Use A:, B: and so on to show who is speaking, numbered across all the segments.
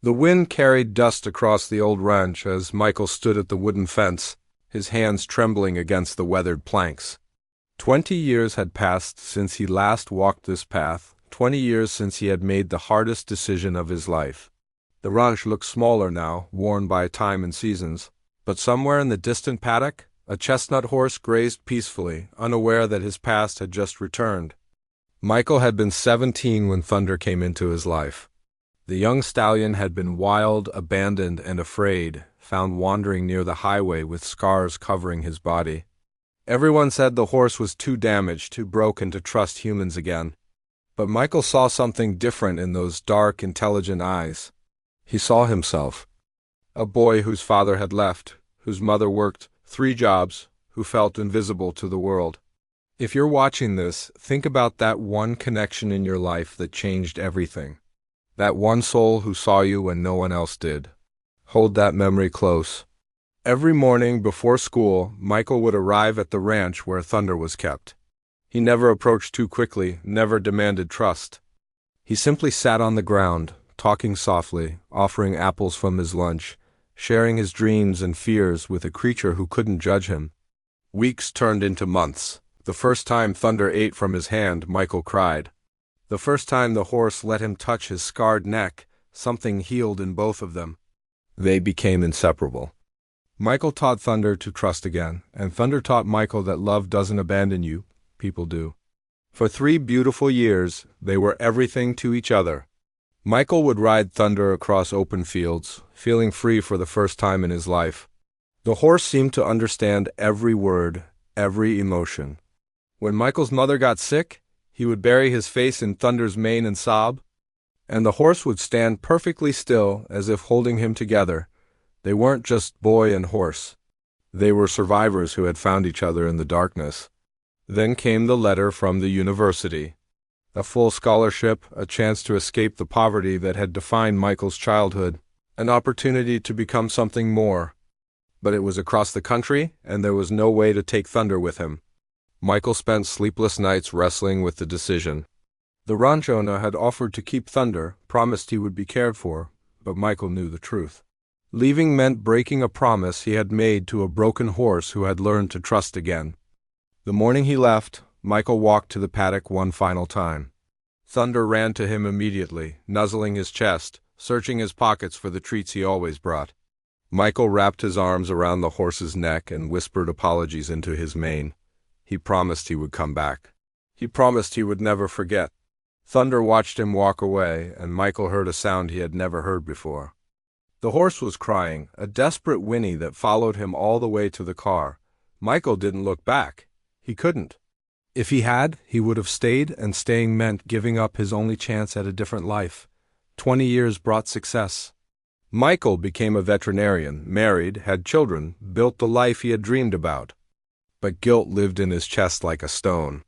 A: The wind carried dust across the old ranch as Michael stood at the wooden fence, his hands trembling against the weathered planks. 20 years had passed since he last walked this path, 20 years since he had made the hardest decision of his life. The ranch looked smaller now, worn by time and seasons, but somewhere in the distant paddock, a chestnut horse grazed peacefully, unaware that his past had just returned. Michael had been 17 when Thunder came into his life. The young stallion had been wild, abandoned, and afraid, found wandering near the highway with scars covering his body. Everyone said the horse was too damaged, too broken to trust humans again. But Michael saw something different in those dark, intelligent eyes. He saw himself. A boy whose father had left, whose mother worked 3 jobs, who felt invisible to the world. If you're watching this, think about that one connection in your life that changed everything. That one soul who saw you when no one else did. Hold that memory close. Every morning before school, Michael would arrive at the ranch where Thunder was kept. He never approached too quickly, never demanded trust. He simply sat on the ground, talking softly, offering apples from his lunch, sharing his dreams and fears with a creature who couldn't judge him. Weeks turned into months. The first time Thunder ate from his hand, Michael cried. The first time the horse let him touch his scarred neck, something healed in both of them. They became inseparable. Michael taught Thunder to trust again, and Thunder taught Michael that love doesn't abandon you, people do. For 3 beautiful years, they were everything to each other. Michael would ride Thunder across open fields, feeling free for the first time in his life. The horse seemed to understand every word, every emotion. When Michael's mother got sick, he would bury his face in Thunder's mane and sob, and the horse would stand perfectly still as if holding him together. They weren't just boy and horse. They were survivors who had found each other in the darkness. Then came the letter from the university. A full scholarship, a chance to escape the poverty that had defined Michael's childhood, an opportunity to become something more. But it was across the country, and there was no way to take Thunder with him. Michael spent sleepless nights wrestling with the decision. The ranch owner had offered to keep Thunder, promised he would be cared for, but Michael knew the truth. Leaving meant breaking a promise he had made to a broken horse who had learned to trust again. The morning he left, Michael walked to the paddock one final time. Thunder ran to him immediately, nuzzling his chest, searching his pockets for the treats he always brought. Michael wrapped his arms around the horse's neck and whispered apologies into his mane. He promised he would come back. He promised he would never forget. Thunder watched him walk away, and Michael heard a sound he had never heard before. The horse was crying, a desperate whinny that followed him all the way to the car. Michael didn't look back. He couldn't. If he had, he would have stayed, and staying meant giving up his only chance at a different life. 20 years brought success. Michael became a veterinarian, married, had children, built the life he had dreamed about. But guilt lived in his chest like a stone.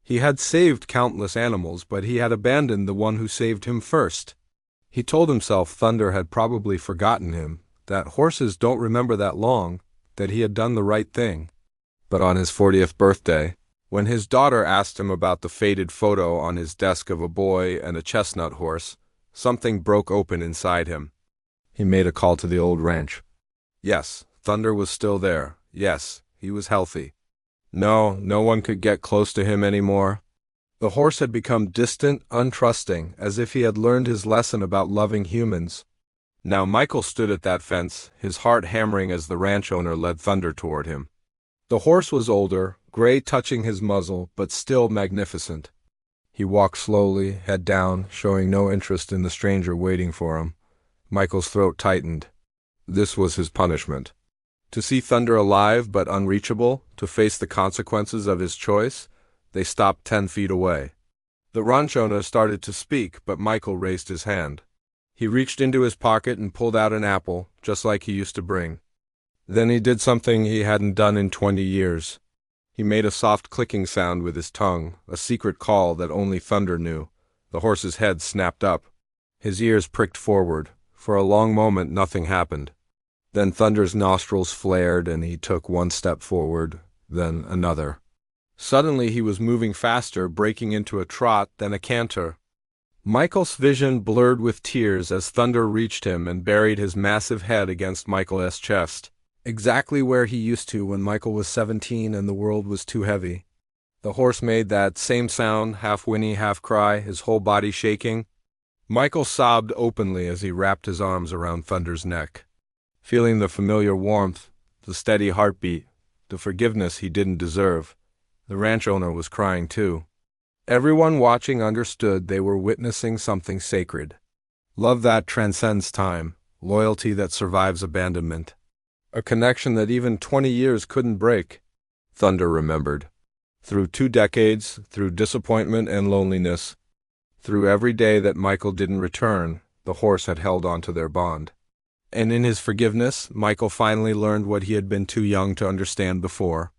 A: He had saved countless animals, but he had abandoned the one who saved him first. He told himself Thunder had probably forgotten him, that horses don't remember that long, that he had done the right thing. But on his 40th birthday, when his daughter asked him about the faded photo on his desk of a boy and a chestnut horse, something broke open inside him. He made a call to the old ranch. Yes, Thunder was still there. Yes, he was healthy. No one could get close to him anymore. The horse had become distant, untrusting, as if he had learned his lesson about loving humans. Now Michael stood at that fence, his heart hammering as the ranch owner led Thunder toward him. The horse was older, gray touching his muzzle, but still magnificent. He walked slowly, head down, showing no interest in the stranger waiting for him. Michael's throat tightened. This was his punishment. To see Thunder alive but unreachable, to face the consequences of his choice. They stopped 10 feet away. The ranch owner started to speak, but Michael raised his hand. He reached into his pocket and pulled out an apple, just like he used to bring. Then he did something he hadn't done in 20 years. He made a soft clicking sound with his tongue, a secret call that only Thunder knew. The horse's head snapped up. His ears pricked forward. For a long moment nothing happened. Then Thunder's nostrils flared and he took one step forward, then another. Suddenly he was moving faster, breaking into a trot, then a canter. Michael's vision blurred with tears as thunder reached him and buried his massive head against Michael's chest, exactly where he used to when Michael was 17 and the world was too heavy. The horse made that same sound, half whinny, half cry, his whole body shaking. Michael sobbed openly as he wrapped his arms around Thunder's neck, feeling the familiar warmth, the steady heartbeat, the forgiveness he didn't deserve. The ranch owner was crying too. Everyone watching understood they were witnessing something sacred. Love that transcends time, loyalty that survives abandonment. A connection that even 20 years couldn't break. Thunder remembered. Through 2 decades, through disappointment and loneliness, through every day that Michael didn't return, the horse had held on to their bond. And in his forgiveness, Michael finally learned what he had been too young to understand before.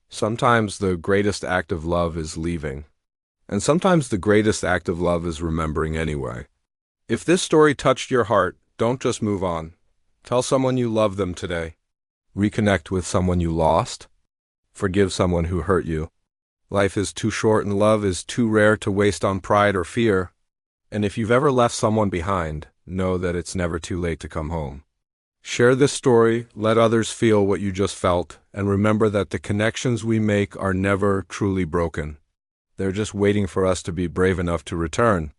A: Sometimes the greatest act of love is leaving. And sometimes the greatest act of love is remembering anyway. If this story touched your heart, don't just move on. Tell someone you love them today. Reconnect with someone you lost. Forgive someone who hurt you. Life is too short and love is too rare to waste on pride or fear. And if you've ever left someone behind, know that it's never too late to come home. Share this story, let others feel what you just felt, and remember that the connections we make are never truly broken. They're just waiting for us to be brave enough to return.